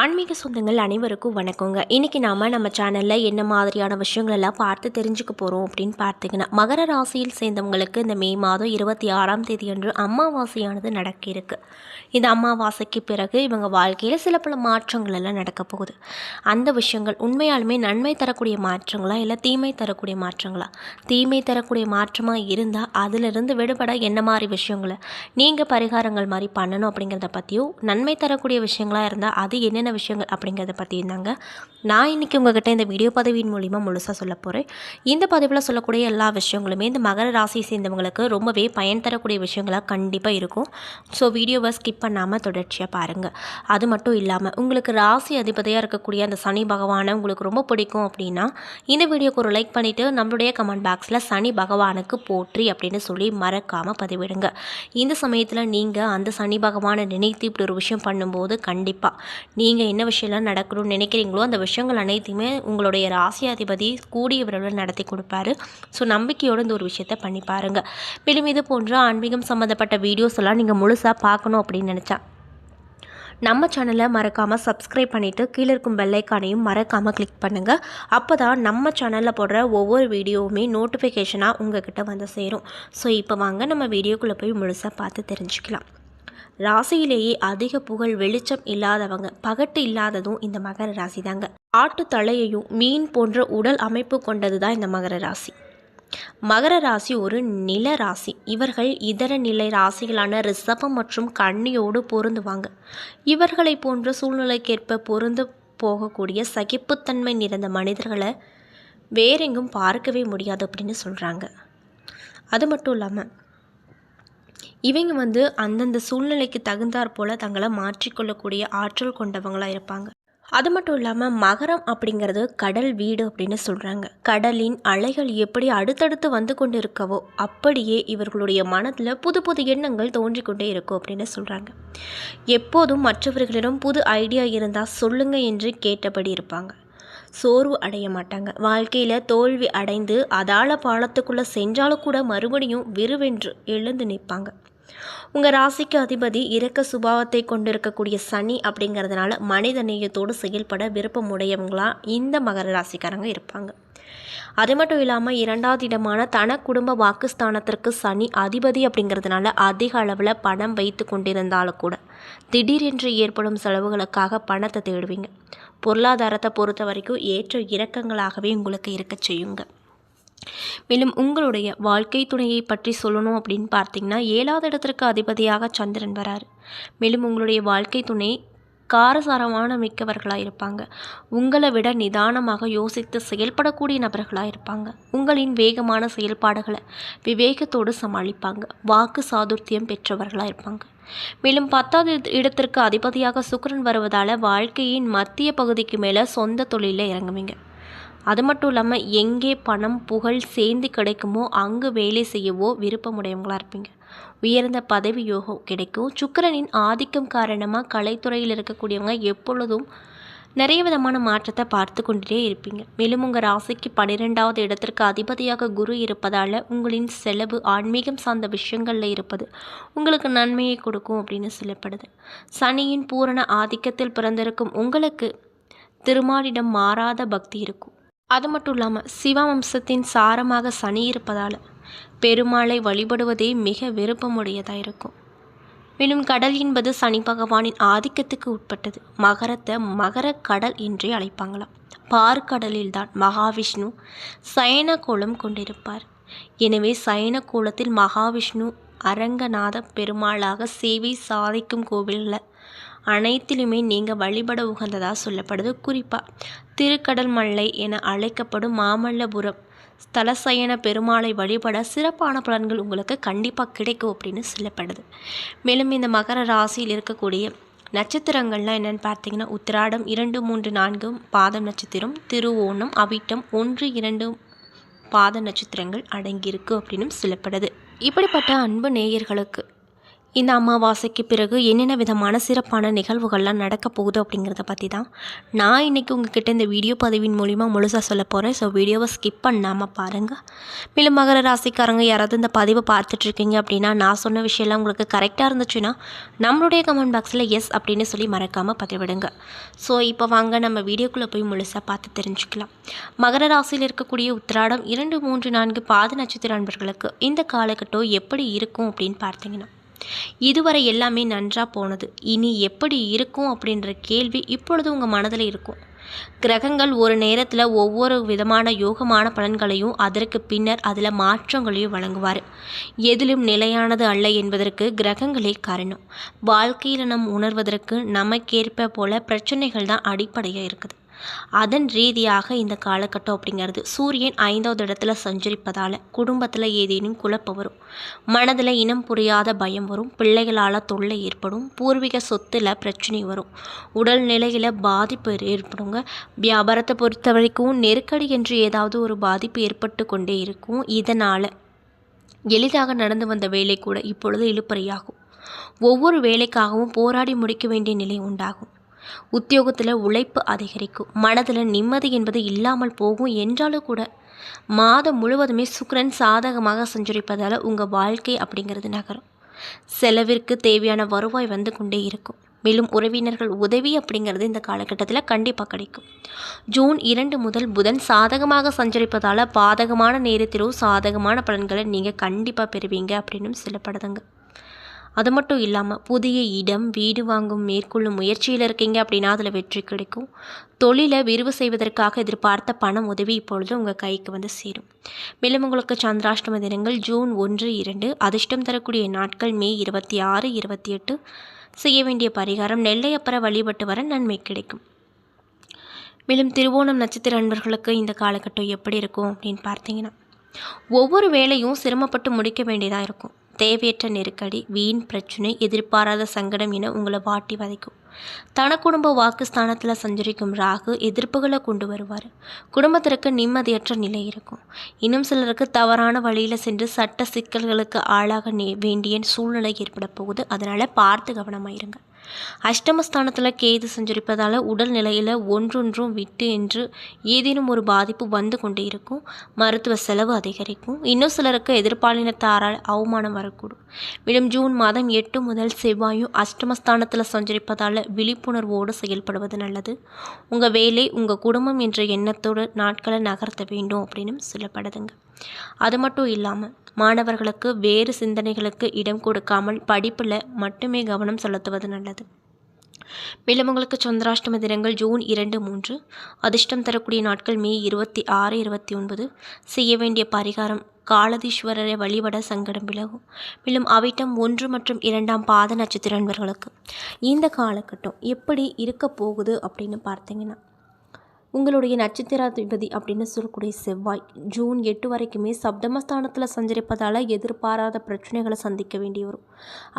ஆன்மீக சொந்தங்கள் அனைவருக்கும் வணக்கங்க. இன்றைக்கி நம்ம சேனலில் என்ன மாதிரியான விஷயங்களெல்லாம் பார்த்து தெரிஞ்சுக்க போகிறோம் அப்படின்னு பார்த்தீங்கன்னா, மகர ராசியில் சேர்ந்தவங்களுக்கு இந்த மே மாதம் 26ஆம் தேதி அன்று அமாவாசையானது நடக்க இருக்குது. இந்த அமாவாசைக்கு பிறகு இவங்க வாழ்க்கையில் சில பல மாற்றங்கள் எல்லாம் நடக்க போகுது. அந்த விஷயங்கள் உண்மையாலுமே நன்மை தரக்கூடிய மாற்றங்களா இல்லை தீமை தரக்கூடிய மாற்றங்களா? தீமை தரக்கூடிய மாற்றமாக இருந்தால் அதிலிருந்து விடுபட என்ன மாதிரி விஷயங்களை நீங்கள் பரிகாரங்கள் மாதிரி பண்ணணும் அப்படிங்கிறத பற்றியும், நன்மை தரக்கூடிய விஷயங்களாக இருந்தால் அது என்னென்ன விஷயங்கள் அப்படிங்கிறத பற்றி இருந்தாங்க நான் இன்றைக்கி உங்கள்கிட்ட இந்த வீடியோ பதிவின் மூலிமா முழுசாக சொல்ல போகிறேன். இந்த பதிவில் சொல்லக்கூடிய எல்லா விஷயங்களுமே இந்த மகர ராசியை சேர்ந்தவங்களுக்கு ரொம்பவே பயன் தரக்கூடிய விஷயங்களாக கண்டிப்பாக இருக்கும். ஸோ வீடியோவை ஸ்கிப் பண்ணாமல் தொடர்ச்சியாக பாருங்கள். அது மட்டும் இல்லாமல் உங்களுக்கு ராசி அதிபதியாக இருக்கக்கூடிய அந்த சனி பகவானை உங்களுக்கு ரொம்ப பிடிக்கும் அப்படின்னா இந்த வீடியோக்கு ஒரு லைக் பண்ணிவிட்டு நம்மளுடைய கமெண்ட் பாக்ஸில் சனி பகவானுக்கு போற்றி அப்படின்னு சொல்லி மறக்காமல் பதிவிடுங்க. இந்த சமயத்தில் நீங்கள் அந்த சனி பகவானை நினைத்து இப்படி ஒரு விஷயம் பண்ணும்போது கண்டிப்பாக நீங்கள் என்ன விஷயம்லாம் நடக்கணும்னு நினைக்கிறீங்களோ அந்த விஷயங்கள் அனைத்தையுமே உங்களுடைய ராசியாதிபதி கூடிய விரைவில் நடத்தி கொடுப்பாரு. ஸோ நம்பிக்கையோடு இந்த ஒரு விஷயத்தை பண்ணி பாருங்கள். மேலும் இது போன்ற ஆன்மீகம் சம்மந்தப்பட்ட வீடியோஸ் எல்லாம் நீங்கள் முழுசாக பார்க்கணும் அப்படின்னு நினச்சா நம்ம சேனலை மறக்காமல் சப்ஸ்கிரைப் பண்ணிவிட்டு கீழே இருக்கும் பெல்லைக்கானையும் மறக்காமல் கிளிக் பண்ணுங்கள். அப்போ தான் நம்ம சேனலில் போடுற ஒவ்வொரு வீடியோவுமே நோட்டிஃபிகேஷனாக உங்கள்கிட்ட வந்து சேரும். ஸோ இப்போ வாங்க நம்ம வீடியோக்குள்ளே போய் முழுசாக பார்த்து தெரிஞ்சுக்கலாம். ராசியிலேயே அதிக புகழ் வெளிச்சம் இல்லாதவங்க, பகட்டு இல்லாததும் இந்த மகர ராசி தாங்க. ஆட்டு தலையையும் மீன் போன்ற உடல் அமைப்பு கொண்டது தான் இந்த மகர ராசி. மகர ராசி ஒரு நில ராசி. இவர்கள் இதர நிலை ராசிகளான ரிஷபம் மற்றும் கன்னியோடு பொருந்துவாங்க. இவர்களை போன்ற சூழ்நிலைக்கேற்ப பொருந்து போகக்கூடிய சகிப்புத்தன்மை நிறைந்த மனிதர்களை வேறெங்கும் பார்க்கவே முடியாது அப்படின்னு சொல்கிறாங்க. அது மட்டும் இல்லாமல் இவங்க அந்தந்த சூழ்நிலைக்கு தகுந்தாற் போல் தங்களை மாற்றிக்கொள்ளக்கூடிய ஆற்றல் கொண்டவங்களாக இருப்பாங்க. அது மட்டும் இல்லாமல் மகரம் அப்படிங்கிறது கடல் வீடு அப்படின்னு சொல்கிறாங்க. கடலின் அலைகள் எப்படி அடுத்தடுத்து வந்து கொண்டு இருக்கவோ அப்படியே இவர்களுடைய மனதில் புது புது எண்ணங்கள் தோன்றிக்கொண்டே இருக்கும் அப்படின்னு சொல்கிறாங்க. எப்போதும் மற்றவர்களிடம் புது ஐடியா இருந்தால் சொல்லுங்க என்று கேட்டபடி இருப்பாங்க. சோர்வு அடைய மாட்டாங்க. வாழ்க்கையில் தோல்வி அடைந்து அதால பாலத்துக்குள்ளே சென்றாலும் கூட மறுபடியும் விறுவென்று எழுந்து நிற்பாங்க. உங்கள் ராசிக்கு அதிபதி இரக்க சுபாவத்தை கொண்டிருக்கக்கூடிய சனி அப்படிங்கிறதுனால மனித நேயத்தோடு செயல்பட விருப்பமுடையவங்களா இந்த மகர ராசிக்காரங்க இருப்பாங்க. அது மட்டும் இல்லாமல் 2வது இடமான தன குடும்ப வாக்குஸ்தானத்திற்கு சனி அதிபதி அப்படிங்கிறதுனால அதிக அளவில் பணம் வைத்து கொண்டிருந்தாலும் கூட திடீரென்று ஏற்படும் செலவுகளுக்காக பணத்தை தேடுவீங்க. பொருளாதாரத்தை பொறுத்த வரைக்கும் ஏற்ற இறக்கங்களாகவே உங்களுக்கு இருக்க செய்யுங்க. மேலும் உங்களுடைய வாழ்க்கை துணையை பற்றி சொல்லணும் அப்படின்னு பார்த்தீங்கன்னா 7வது இடத்திற்கு அதிபதியாக சந்திரன் வராரு. மேலும் உங்களுடைய வாழ்க்கை துணை காரசாரமான மிக்கவர்களாக இருப்பாங்க. உங்களை விட நிதானமாக யோசித்து செயல்படக்கூடிய நபர்களாக இருப்பாங்க. உங்களின் வேகமான செயல்பாடுகளை விவேகத்தோடு சமாளிப்பாங்க. வாக்கு சாதுர்த்தியம் பெற்றவர்களாக இருப்பாங்க. மேலும் 10வது இடத்திற்கு அதிபதியாக சுக்கிரன் வருவதால் வாழ்க்கையின் மத்திய பகுதிக்கு மேலே சொந்த தொழிலில் இறங்குவீங்க. அது மட்டும் இல்லாமல் எங்கே பணம் புகழ் சேர்ந்து கிடைக்குமோ அங்கு வேலை செய்யவோ விருப்பமுடையவங்களாக இருப்பீங்க. உயர்ந்த பதவி யோகம் கிடைக்கும். சுக்கிரனின் ஆதிக்கம் காரணமாக கலைத்துறையில் இருக்கக்கூடியவங்க எப்பொழுதும் நிறைய விதமான மாற்றத்தை பார்த்து கொண்டே இருப்பீங்க. மேலும் உங்கள் ராசிக்கு 12வது இடத்திற்கு அதிபதியாக குரு இருப்பதால் உங்களின் செலவு ஆன்மீகம் சார்ந்த விஷயங்களில் இருப்பது உங்களுக்கு நன்மையை கொடுக்கும் அப்படின்னு சொல்லப்படுது. சனியின் பூரண ஆதிக்கத்தில் பிறந்திருக்கும் உங்களுக்கு திருமாலிடம் மாறாத பக்தி இருக்கும். அது மட்டும் இல்லாமல் சிவவம்சத்தின் சாரமாக சனி இருப்பதால் பெருமாளை வழிபடுவதே மிக விருப்பமுடையதாக இருக்கும். மேலும் கடல் என்பது சனி பகவானின் ஆதிக்கத்துக்கு உட்பட்டது. மகரத்தை மகர கடல் என்றே அழைப்பாங்களாம். பார்க்கடலில்தான் மகாவிஷ்ணு சயன கோலம் கொண்டிருப்பார். எனவே சயன கோலத்தில் மகாவிஷ்ணு அரங்கநாத பெருமாளாக சேவை சாதிக்கும் கோவில்களை அனைத்திலுமே நீங்கள் வழிபட உகந்ததாக சொல்லப்படுது. குறிப்பாக திருக்கடல் மல்லை என அழைக்கப்படும் மாமல்லபுரம் ஸ்தலசயன பெருமாளை வழிபட சிறப்பான பலன்கள் உங்களுக்கு கண்டிப்பாக கிடைக்கும் அப்படின்னு சொல்லப்படுது. மேலும் இந்த மகர ராசியில் இருக்கக்கூடிய நட்சத்திரங்கள்லாம் என்னென்னு பார்த்தீங்கன்னா உத்திராடம் 2, 3, 4 பாதம் நட்சத்திரம், திருவோணம், அவிட்டம் 1, 2 பாத நட்சத்திரங்கள் அடங்கியிருக்கு அப்படின்னு சொல்லப்படுது. இப்படிப்பட்ட அன்பு நேயர்களுக்கு இந்த அமாவாசைக்கு பிறகு என்னென்ன விதமான சிறப்பான நிகழ்வுகள்லாம் நடக்க போகுது அப்படிங்கிறத பற்றி தான் நான் இன்றைக்கி உங்ககிட்ட இந்த வீடியோ பதிவின் மூலிமா முழுசாக சொல்ல போகிறேன். ஸோ வீடியோவை ஸ்கிப் பண்ணாமல் பாருங்கள். மேலும் மகர ராசிக்காரங்க யாராவது இந்த பதிவை பார்த்துட்ருக்கீங்க அப்படின்னா நான் சொன்ன விஷயம்லாம் உங்களுக்கு கரெக்டாக இருந்துச்சுன்னா நம்மளுடைய கமெண்ட் பாக்ஸில் எஸ் அப்படின்னு சொல்லி மறக்காமல் பதிவிடுங்க. ஸோ இப்போ வாங்க நம்ம வீடியோக்குள்ளே போய் முழுசாக பார்த்து தெரிஞ்சுக்கலாம். மகர ராசியில் இருக்கக்கூடிய உத்திராடம் 2, 3, 4 பாத நட்சத்திர அன்பர்களுக்கு இந்த காலகட்டம் எப்படி இருக்கும் அப்படின்னு பார்த்தீங்கன்னா, இதுவரை எல்லாமே நன்றாக போனது, இனி எப்படி இருக்கும் அப்படின்ற கேள்வி இப்பொழுது உங்கள் மனதில் இருக்கும். கிரகங்கள் ஒரு நேரத்தில் ஒவ்வொரு விதமான யோகமான பலன்களையும் அதற்கு பின்னர் அதில் மாற்றங்களையும் வழங்குவார். எதிலும் நிலையானது அல்ல என்பதற்கு கிரகங்களே காரணம். வாழ்க்கையில் நம் உணர்வதற்கு நமக்கேற்ப போல பிரச்சனைகள் தான் அடிப்படையாக இருக்குது. அதன் ரீதியாக இந்த காலகட்டம் அப்படிங்கிறது சூரியன் 5வது இடத்துல சஞ்சரிப்பதால் குடும்பத்தில் ஏதேனும் குழப்பம் வரும், மனதில் இனம் புரியாத பயம் வரும், பிள்ளைகளால் தொல்லை ஏற்படும், பூர்வீக சொத்தில் பிரச்சனை வரும், உடல் நிலையில் பாதிப்பு ஏற்படுங்க. வியாபாரத்தை பொறுத்த வரைக்கும் நெருக்கடி என்று ஏதாவது ஒரு பாதிப்பு ஏற்பட்டு கொண்டே இருக்கும். இதனால் எளிதாக நடந்து வந்த வேலை கூட இப்பொழுது இழுபறியாகும். ஒவ்வொரு வேலைக்காகவும் போராடி முடிக்க வேண்டிய நிலை உண்டாகும். உத்தியோகத்தில் உழைப்பு அதிகரிக்கும். மனதில் நிம்மதி என்பது இல்லாமல் போகும். என்றாலும் கூட மாதம் முழுவதுமே சுக்கிரன் சாதகமாக சஞ்சரிப்பதால் உங்கள் வாழ்க்கை அப்படிங்கிறது நகரும். செலவிற்கு தேவையான வருவாய் வந்து கொண்டே இருக்கும். மேலும் உறவினர்கள் உதவி அப்படிங்கிறது இந்த காலகட்டத்தில் கண்டிப்பாக கிடைக்கும். ஜூன் 2 முதல் புதன் சாதகமாக சஞ்சரிப்பதால் பாதகமான நேரத்திலும் சாதகமான பலன்களை நீங்கள் கண்டிப்பாக பெறுவீங்க அப்படின்னு சொல்லப்படுதுங்க. அது மட்டும் இல்லாமல் புதிய இடம் வீடு வாங்கும் மேற்கொள்ளும் முயற்சியில் இருக்கீங்க அப்படின்னா அதில் வெற்றி கிடைக்கும். தொழிலை விரிவு செய்வதற்காக எதிர்பார்த்த பணம் உதவி இப்பொழுது உங்கள் கைக்கு வந்து சேரும். மேலும் உங்களுக்கு சந்திராஷ்டம தினங்கள் ஜூன் 1, 2. அதிர்ஷ்டம் தரக்கூடிய நாட்கள் மே 26, 28. செய்ய வேண்டிய பரிகாரம் நெல்லையப்பரை வழிபட்டு வர நன்மை கிடைக்கும். மேலும் திருவோணம் நட்சத்திர அன்பர்களுக்கு இந்த காலகட்டம் எப்படி இருக்கும் அப்படின்னு பார்த்தீங்கன்னா, ஒவ்வொரு வேலையும் சிரமப்பட்டு முடிக்க வேண்டியதாக இருக்கும். தேவையற்ற நெருக்கடி, வீண் பிரச்சனை, எதிர்பாராத சங்கடம் என உங்களை வாட்டி வதைக்கும். தன குடும்ப வாக்குஸ்தானத்தில் சஞ்சரிக்கும் ராகு எதிர்ப்புகளை கொண்டு வருவார். குடும்பத்திற்கு நிம்மதியற்ற நிலை இருக்கும். இன்னும் சிலருக்கு தவறான வழியில் சென்று சட்ட சிக்கல்களுக்கு ஆளாக வேண்டிய சூழ்நிலை ஏற்பட போகுது. அதனால் பார்த்து கவனமாயிருங்க. அஷ்டமஸ்தானத்தில் கேது சஞ்சரிப்பதால் உடல் நிலையில் ஒன்றொன்றும் விட்டு என்று ஏதேனும் ஒரு பாதிப்பு வந்து கொண்டே இருக்கும். மருத்துவ செலவு அதிகரிக்கும். இன்னும் சிலருக்கு எதிர்பாலினத்தாரால் அவமானம் வரக்கூடும். மேலும் ஜூன் மாதம் 8 முதல் செவ்வாயும் அஷ்டமஸ்தானத்தில் சஞ்சரிப்பதால் விழிப்புணர்வோடு செயல்படுவது நல்லது. உங்கள் வேலை உங்கள் குடும்பம் என்ற எண்ணத்தோடு நாட்களை நகர்த்த வேண்டும் அப்படின்னு சொல்லப்படுதுங்க. அது மட்டும் இல்லாமல் மாணவர்களுக்கு வேறு சிந்தனைகளுக்கு இடம் கொடுக்காமல் படிப்பில் மட்டுமே கவனம் செலுத்துவது நல்லது. மேலும் உங்களுக்கு சந்திராஷ்டம தினங்கள் ஜூன் 2, 3. அதிர்ஷ்டம் தரக்கூடிய நாட்கள் மே 26, 29. செய்ய வேண்டிய பரிகாரம் காலதீஸ்வரரை வழிபட சங்கடம் விலகும். மேலும் அவிட்டம் 1 மற்றும் 2 பாத நட்சத்திர அன்பர்களுக்கு இந்த காலகட்டம் எப்படி இருக்க போகுது அப்படின்னு பார்த்தீங்கன்னா, உங்களுடைய நட்சத்திராதிபதி அப்படின்னு சொல்லக்கூடிய செவ்வாய் ஜூன் 8 வரைக்குமே சப்தமஸ்தானத்தில் சஞ்சரிப்பதால் எதிர்பாராத பிரச்சனைகளை சந்திக்க வேண்டி வரும்.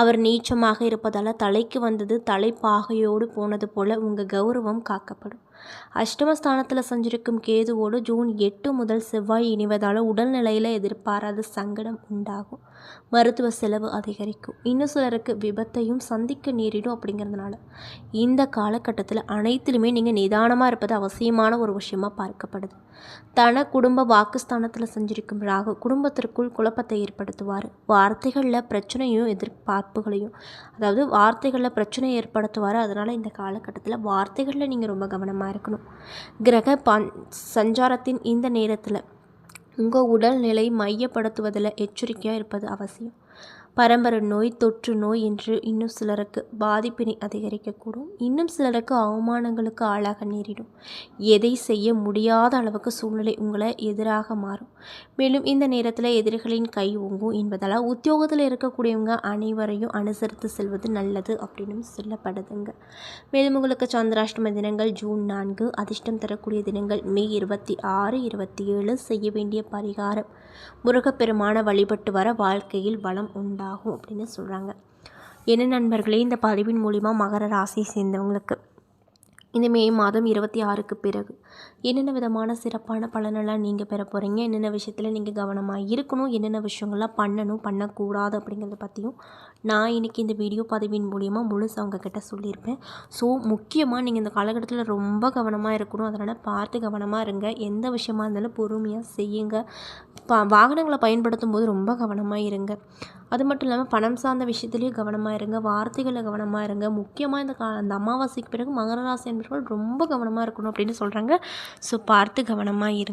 அவர் நீச்சமாக இருப்பதால் தலைக்கு வந்தது தலைப்பாகையோடு போனது போல உங்கள் கௌரவம் காக்கப்படும். அஷ்டமஸ்தானத்தில் சஞ்சரிக்கும் கேதுவோடு ஜூன் 8 முதல் செவ்வாய் இணைவதால் உடல்நிலையில் எதிர்பாராத சங்கடம் உண்டாகும். மருத்துவ செலவு அதிகரிக்கும். இன்னும் சிலருக்கு விபத்தையும் சந்திக்க நேரிடும். அப்படிங்கிறதுனால இந்த காலகட்டத்தில் அனைத்திலுமே நீங்கள் நிதானமாக இருப்பது அவசியமான ஒரு விஷயமாக பார்க்கப்படுது. தன குடும்ப வாக்குஸ்தானத்தில் சஞ்சரிக்கும் ராகு குடும்பத்திற்குள் குழப்பத்தை ஏற்படுத்துவார். வார்த்தைகளில் பிரச்சனையும் எதிர்பார்ப்புகளையும் வார்த்தைகளில் பிரச்சனை ஏற்படுத்துவார். அதனால் இந்த காலகட்டத்தில் வார்த்தைகளில் நீங்கள் ரொம்ப கவனமாக இருக்கணும். கிரக சஞ்சாரத்தின் இந்த நேரத்தில் உங்கள் உடல்நிலை மையப்படுத்துவதில் எச்சரிக்கையாக இருப்பது அவசியம். பரம்பரை நோய், தொற்று நோய் என்று இன்னும் சிலருக்கு பாதிப்பினை அதிகரிக்கக்கூடும். இன்னும் சிலருக்கு அவமானங்களுக்கு ஆளாக நேரிடும். எதை செய்ய முடியாத அளவுக்கு சூழ்நிலை உங்களை எதிராக மாறும். மேலும் இந்த நேரத்தில் எதிரிகளின் கை ஓங்கும் என்பதால் உத்தியோகத்தில் இருக்கக்கூடியவங்க அனைவரையும் அனுசரித்து செல்வது நல்லது அப்படின்னு சொல்லப்படுதுங்க. மேலும் உங்களுக்கு சந்திராஷ்டம தினங்கள் ஜூன் 4. அதிர்ஷ்டம் தரக்கூடிய தினங்கள் மே 26, 27. செய்ய வேண்டிய பரிகாரம் முருகப்பெருமான வழிபட்டு வர வாழ்க்கையில் வளம் உண்டாகும் அப்படின்னு சொல்கிறாங்க. என்ன நண்பர்களே, இந்த பதிவின் மூலிமா மகர ராசியை சேர்ந்தவங்களுக்கு இந்த மே மாதம் 26க்கு பிறகு என்னென்ன விதமான சிறப்பான பலனெல்லாம் நீங்கள் பெற போகிறீங்க, என்னென்ன விஷயத்தில் நீங்கள் கவனமாக இருக்கணும், என்னென்ன விஷயங்கள்லாம் பண்ணணும் பண்ணக்கூடாது அப்படிங்கிறத பற்றியும் நான் இன்றைக்கி இந்த வீடியோ பதிவின் மூலிமா முழுசாக உங்ககிட்ட சொல்லியிருப்பேன். ஸோ முக்கியமாக நீங்கள் இந்த காலகட்டத்தில் ரொம்ப கவனமாக இருக்கணும். அதனால் பார்த்து கவனமாக இருங்க. எந்த விஷயமா இருந்தாலும் பொறுமையாக செய்யுங்க. வாகனங்களை பயன்படுத்தும் போது ரொம்ப கவனமாக இருங்க. அது மட்டும் இல்லாமல் பணம் சார்ந்த விஷயத்துலேயும் கவனமாக இருங்க. வார்த்தைகளில் கவனமாக இருங்க. முக்கியமாக இந்த அமாவாசைக்கு பிறகு மகர ராசி என்பவர்கள் ரொம்ப கவனமாக இருக்கணும் அப்படின்னு சொல்கிறாங்க. ஸோ பார்த்து கவனமாக இருங்க.